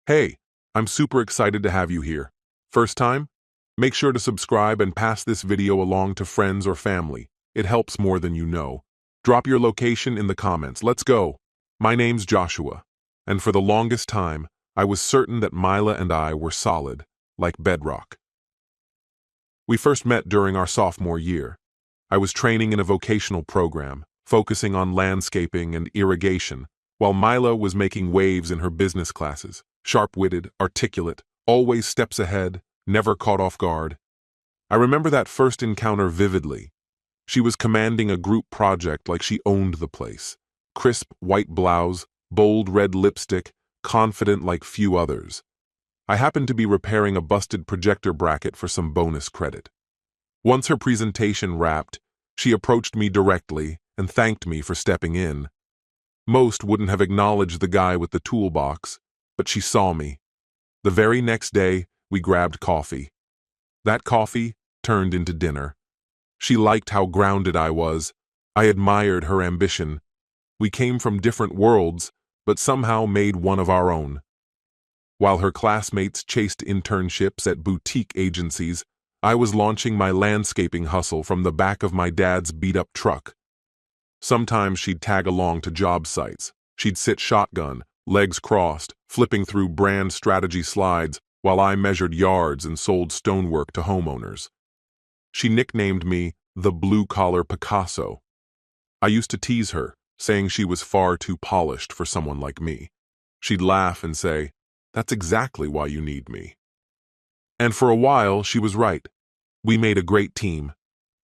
Hey, I'm super excited to have you here. First time? Make sure to subscribe and pass this video along to friends or family. It helps more than you know. Drop your location in the comments. Let's go. My name's Joshua, and for the longest time, I was certain that Mila and I were solid, like bedrock. We first met during our sophomore year. I was training in a vocational program, focusing on landscaping and irrigation, while Mila was making waves in her business classes. Sharp-witted, articulate, always steps ahead, never caught off guard. I remember that first encounter vividly. She was commanding a group project like she owned the place. Crisp white blouse, bold red lipstick, confident like few others. I happened to be repairing a busted projector bracket for some bonus credit. Once her presentation wrapped, she approached me directly and thanked me for stepping in. Most wouldn't have acknowledged the guy with the toolbox, but she saw me. The very next day, we grabbed coffee. That coffee turned into dinner. She liked how grounded I was. I admired her ambition. We came from different worlds, but somehow made one of our own. While her classmates chased internships at boutique agencies, I was launching my landscaping hustle from the back of my dad's beat-up truck. Sometimes she'd tag along to job sites. She'd sit shotgun, legs crossed, flipping through brand strategy slides while I measured yards and sold stonework to homeowners. She nicknamed me the blue-collar Picasso. I used to tease her, saying she was far too polished for someone like me. She'd laugh and say, "That's exactly why you need me." And for a while, she was right. We made a great team.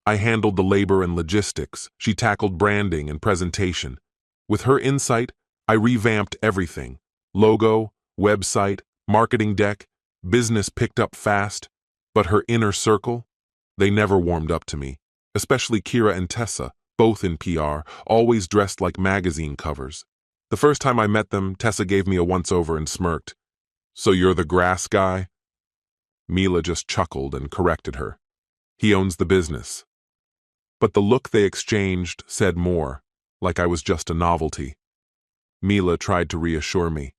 I handled the labor and logistics. She tackled branding and presentation. With her insight, I revamped everything. Logo, website, marketing deck, business picked up fast. But her inner circle? They never warmed up to me. Especially Kira and Tessa, both in PR, always dressed like magazine covers. The first time I met them, Tessa gave me a once-over and smirked. "So you're the grass guy?" Mila just chuckled and corrected her. "He owns the business." But the look they exchanged said more, like I was just a novelty. Mila tried to reassure me.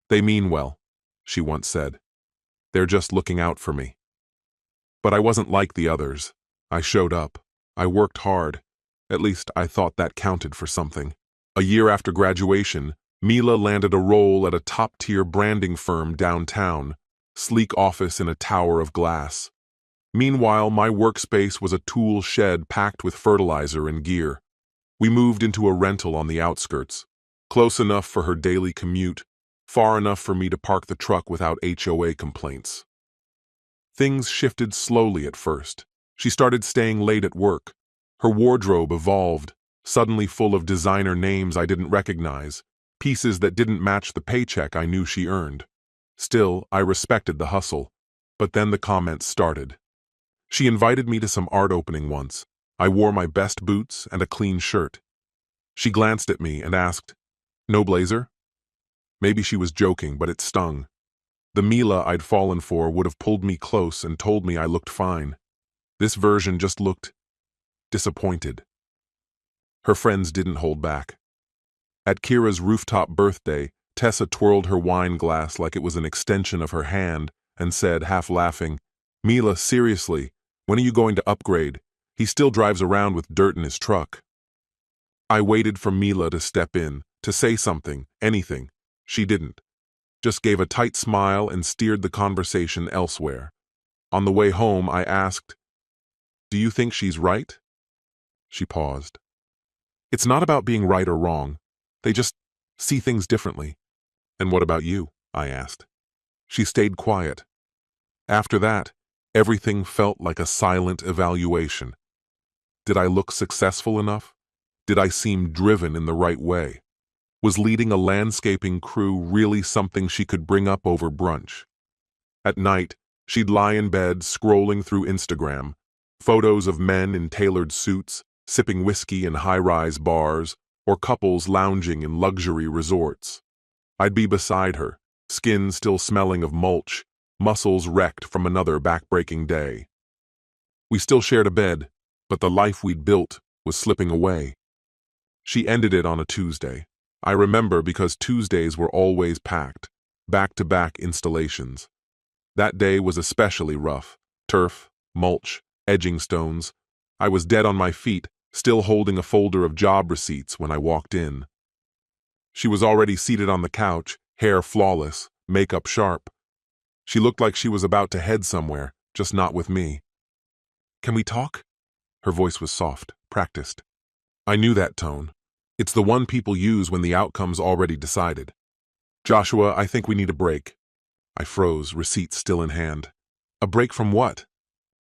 "They mean well," she once said. "They're just looking out for me." But I wasn't like the others. I showed up. I worked hard. At least I thought that counted for something. A year after graduation, Mila landed a role at a top-tier branding firm downtown, sleek office in a tower of glass. Meanwhile, my workspace was a tool shed packed with fertilizer and gear. We moved into a rental on the outskirts, close enough for her daily commute, far enough for me to park the truck without HOA complaints. Things shifted slowly at first. She started staying late at work. Her wardrobe evolved, suddenly full of designer names I didn't recognize, pieces that didn't match the paycheck I knew she earned. Still, I respected the hustle. But then the comments started. She invited me to some art opening once. I wore my best boots and a clean shirt. She glanced at me and asked, "No blazer?" Maybe she was joking, but it stung. The Mila I'd fallen for would have pulled me close and told me I looked fine. This version just looked disappointed. Her friends didn't hold back. At Kira's rooftop birthday, Tessa twirled her wine glass like it was an extension of her hand and said, half laughing, "Mila, seriously, when are you going to upgrade? He still drives around with dirt in his truck." I waited for Mila to step in, to say something, anything. She didn't. Just gave a tight smile and steered the conversation elsewhere. On the way home, I asked, "Do you think she's right?" She paused. "It's not about being right or wrong. They just see things differently." "And what about you?" I asked. She stayed quiet. After that, everything felt like a silent evaluation. Did I look successful enough? Did I seem driven in the right way? Was leading a landscaping crew really something she could bring up over brunch? At night, she'd lie in bed scrolling through Instagram, photos of men in tailored suits, sipping whiskey in high-rise bars, or couples lounging in luxury resorts. I'd be beside her, skin still smelling of mulch, muscles wrecked from another back-breaking day. We still shared a bed, but the life we'd built was slipping away. She ended it on a Tuesday. I remember because Tuesdays were always packed. back-to-back installations. That day was especially rough. Turf, mulch, edging stones. I was dead on my feet, still holding a folder of job receipts when I walked in. She was already seated on the couch, hair flawless, makeup sharp. She looked like she was about to head somewhere, just not with me. "Can we talk?" Her voice was soft, practiced. I knew that tone. It's the one people use when the outcome's already decided. "Joshua, I think we need a break." I froze, receipts still in hand. A break from what?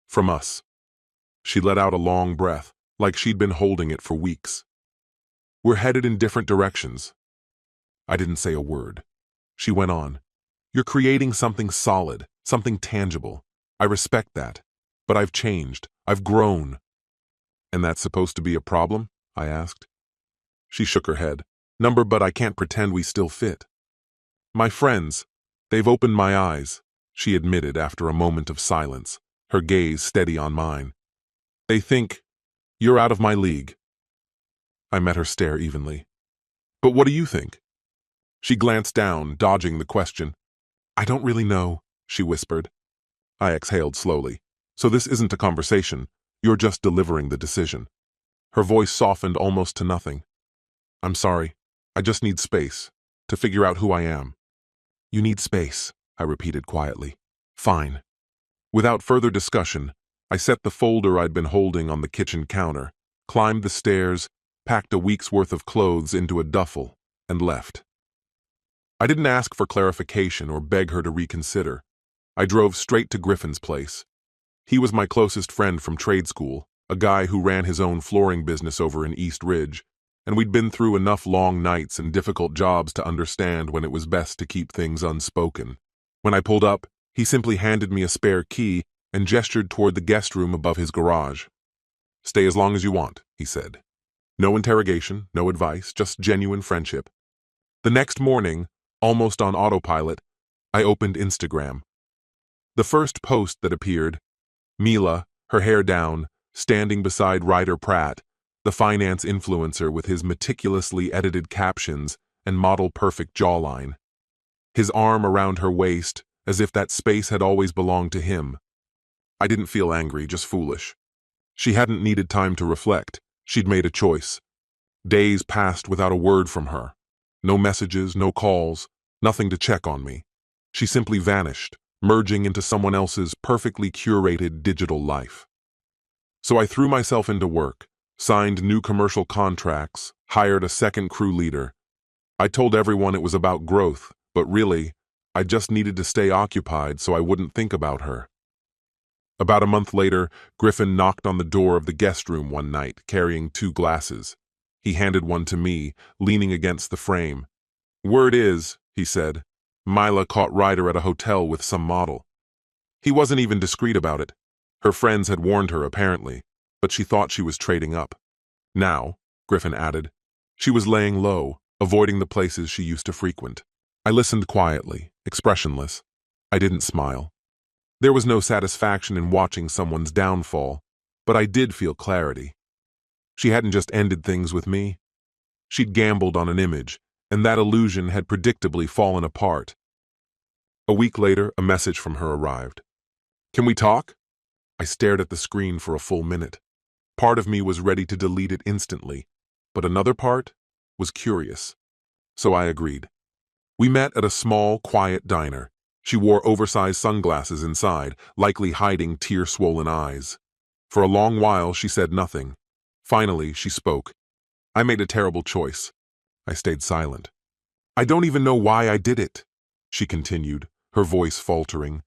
From us. She let out a long breath, like she'd been holding it for weeks. "We're headed in different directions." I didn't say a word. She went on. "You're creating something solid, something tangible. I respect that. But I've changed. I've grown." "And that's supposed to be a problem?" I asked. She shook her head. But I can't pretend we still fit." "My friends, they've opened my eyes," she admitted after a moment of silence, her gaze steady on mine. "They think you're out of my league." I met her stare evenly. "But what do you think?" She glanced down, dodging the question. "I don't really know," she whispered. I exhaled slowly. "So this isn't a conversation. You're just delivering the decision." Her voice softened almost to nothing. "I'm sorry. I just need space to figure out who I am." "You need space," I repeated quietly. "Fine." Without further discussion, I set the folder I'd been holding on the kitchen counter, climbed the stairs, packed a week's worth of clothes into a duffel, and left. I didn't ask for clarification or beg her to reconsider. I drove straight to Griffin's place. He was my closest friend from trade school, a guy who ran his own flooring business over in East Ridge, and we'd been through enough long nights and difficult jobs to understand when it was best to keep things unspoken. When I pulled up, he simply handed me a spare key and gestured toward the guest room above his garage. "Stay as long as you want," he said. No interrogation, no advice, just genuine friendship. The next morning, almost on autopilot, I opened Instagram. The first post that appeared, Mila, her hair down, standing beside Ryder Pratt, the finance influencer with his meticulously edited captions and model-perfect jawline. His arm around her waist, as if that space had always belonged to him. I didn't feel angry, just foolish. She hadn't needed time to reflect. She'd made a choice. Days passed without a word from her. No messages, no calls, nothing to check on me. She simply vanished, merging into someone else's perfectly curated digital life. So I threw myself into work, signed new commercial contracts, hired a second crew leader. I told everyone it was about growth, but really, I just needed to stay occupied so I wouldn't think about her. About a month later, Griffin knocked on the door of the guest room one night, carrying 2 glasses. He handed one to me, leaning against the frame. "Word is," he said, "Mila caught Ryder at a hotel with some model." He wasn't even discreet about it. Her friends had warned her, apparently, but she thought she was trading up. Now, Griffin added, she was laying low, avoiding the places she used to frequent. I listened quietly, expressionless. I didn't smile. There was no satisfaction in watching someone's downfall, but I did feel clarity. She hadn't just ended things with me. She'd gambled on an image, and that illusion had predictably fallen apart. A week later, a message from her arrived. "Can we talk?" I stared at the screen for a full minute. Part of me was ready to delete it instantly, but another part was curious. So I agreed. We met at a small, quiet diner. She wore oversized sunglasses inside, likely hiding tear-swollen eyes. For a long while, she said nothing. Finally, she spoke. "I made a terrible choice." I stayed silent. "I don't even know why I did it," she continued, her voice faltering.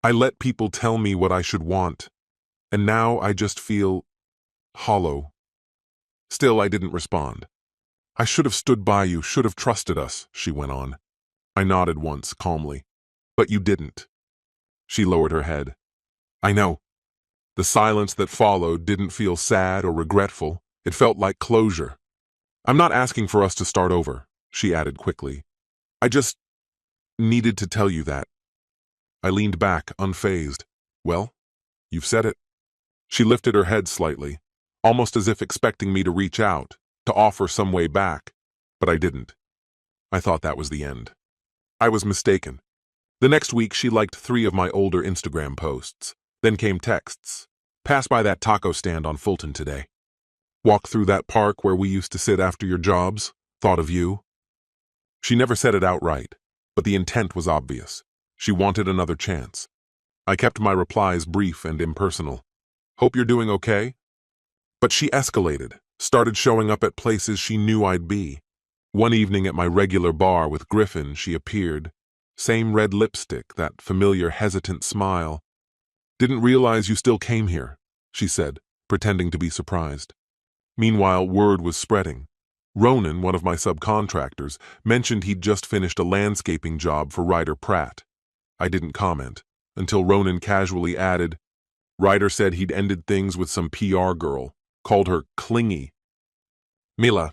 "I let people tell me what I should want, and now I just feel hollow." Still, I didn't respond. "I should have stood by you, should have trusted us," she went on. I nodded once, calmly. "But you didn't." She lowered her head. "I know." The silence that followed didn't feel sad or regretful. It felt like closure. "I'm not asking for us to start over," she added quickly. "I just needed to tell you that." I leaned back, unfazed. "Well, you've said it." She lifted her head slightly, almost as if expecting me to reach out, to offer some way back, but I didn't. I thought that was the end. I was mistaken. The next week, she liked 3 of my older Instagram posts. Then came texts. Passed by that taco stand on Fulton today. Walked through that park where we used to sit after your jobs. Thought of you. She never said it outright, but the intent was obvious. She wanted another chance. I kept my replies brief and impersonal. Hope you're doing okay? But she escalated, started showing up at places she knew I'd be. One evening at my regular bar with Griffin, she appeared. Same red lipstick, that familiar hesitant smile. Didn't realize you still came here, she said, pretending to be surprised. Meanwhile, word was spreading. Ronan, one of my subcontractors, mentioned he'd just finished a landscaping job for Ryder Pratt. I didn't comment, until Ronan casually added, Ryder said he'd ended things with some PR girl, called her clingy. Mila,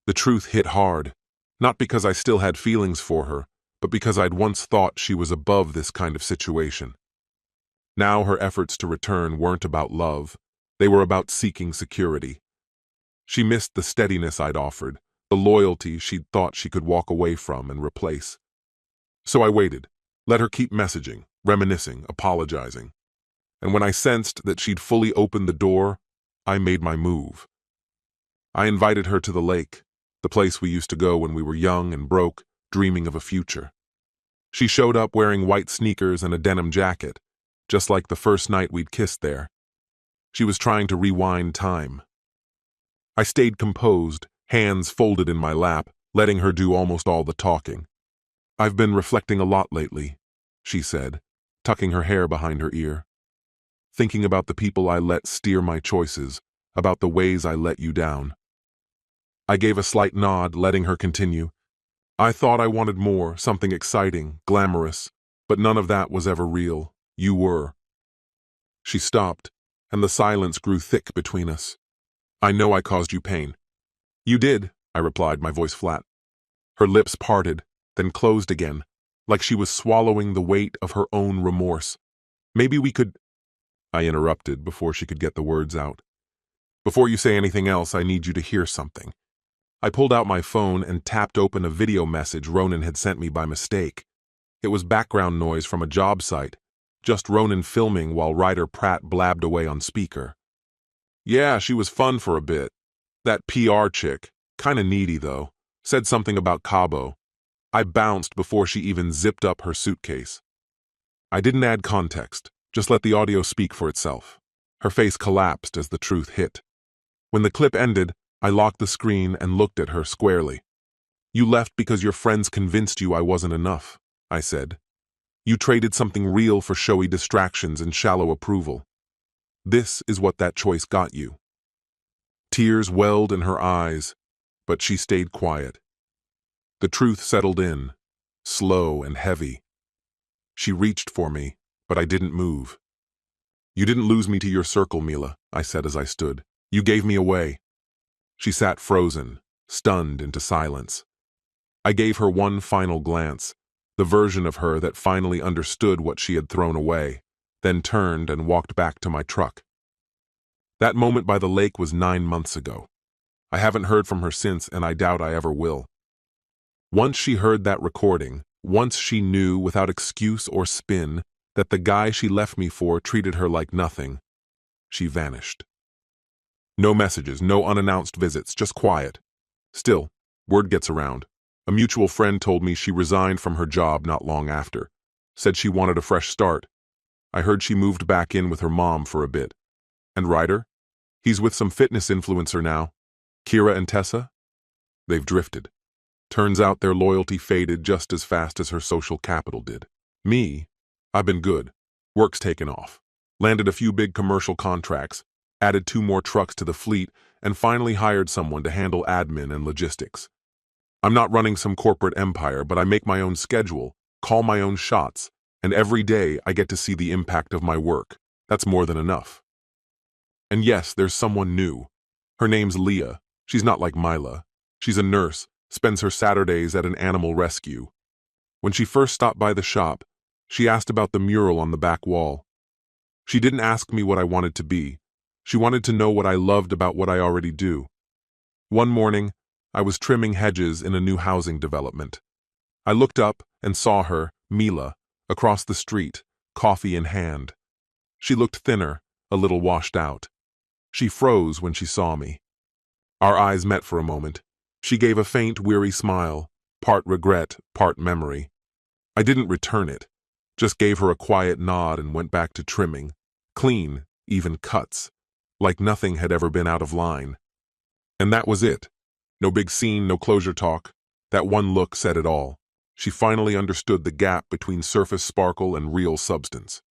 the truth hit hard, not because I still had feelings for her, but because I'd once thought she was above this kind of situation. Now her efforts to return weren't about love, they were about seeking security. She missed the steadiness I'd offered, the loyalty she'd thought she could walk away from and replace. So I waited, let her keep messaging, reminiscing, apologizing. And when I sensed that she'd fully opened the door, I made my move. I invited her to the lake, the place we used to go when we were young and broke, dreaming of a future. She showed up wearing white sneakers and a denim jacket, just like the first night we'd kissed there. She was trying to rewind time. I stayed composed, hands folded in my lap, letting her do almost all the talking. I've been reflecting a lot lately, she said, tucking her hair behind her ear. Thinking about the people I let steer my choices, about the ways I let you down. I gave a slight nod, letting her continue. I thought I wanted more, something exciting, glamorous, but none of that was ever real. You were. She stopped, and the silence grew thick between us. I know I caused you pain. You did, I replied, my voice flat. Her lips parted, then closed again, like she was swallowing the weight of her own remorse. Maybe we could... I interrupted before she could get the words out. Before you say anything else, I need you to hear something. I pulled out my phone and tapped open a video message Ronan had sent me by mistake. It was background noise from a job site, just Ronan filming while Ryder Pratt blabbed away on speaker. Yeah, she was fun for a bit. That PR chick, kinda needy though, said something about Cabo. I bounced before she even zipped up her suitcase. I didn't add context, just let the audio speak for itself. Her face collapsed as the truth hit. When the clip ended, I locked the screen and looked at her squarely. You left because your friends convinced you I wasn't enough, I said. You traded something real for showy distractions and shallow approval. This is what that choice got you. Tears welled in her eyes, but she stayed quiet. The truth settled in, slow and heavy. She reached for me, but I didn't move. You didn't lose me to your circle, Mila, I said as I stood. You gave me away. She sat frozen, stunned into silence. I gave her one final glance, the version of her that finally understood what she had thrown away, then turned and walked back to my truck. That moment by the lake was 9 months ago. I haven't heard from her since, and I doubt I ever will. Once she heard that recording, once she knew without excuse or spin that the guy she left me for treated her like nothing, she vanished. No messages, no unannounced visits, just quiet. Still, word gets around. A mutual friend told me she resigned from her job not long after. Said she wanted a fresh start. I heard she moved back in with her mom for a bit. And Ryder? He's with some fitness influencer now. Kira and Tessa? They've drifted. Turns out their loyalty faded just as fast as her social capital did. Me? I've been good. Work's taken off. Landed a few big commercial contracts, added 2 more trucks to the fleet, and finally hired someone to handle admin and logistics. I'm not running some corporate empire, but I make my own schedule, call my own shots, and every day I get to see the impact of my work. That's more than enough. And yes, there's someone new. Her name's Leah. She's not like Mila. She's a nurse, spends her Saturdays at an animal rescue. When she first stopped by the shop, she asked about the mural on the back wall. She didn't ask me what I wanted to be. She wanted to know what I loved about what I already do. One morning, I was trimming hedges in a new housing development. I looked up and saw her, Mila, across the street, coffee in hand. She looked thinner, a little washed out. She froze when she saw me. Our eyes met for a moment. She gave a faint, weary smile, part regret, part memory. I didn't return it, just gave her a quiet nod and went back to trimming. Clean, even cuts, like nothing had ever been out of line. And that was it. No big scene, no closure talk. That one look said it all. She finally understood the gap between surface sparkle and real substance.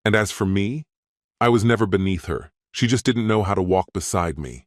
And as for me, I was never beneath her. She just didn't know how to walk beside me.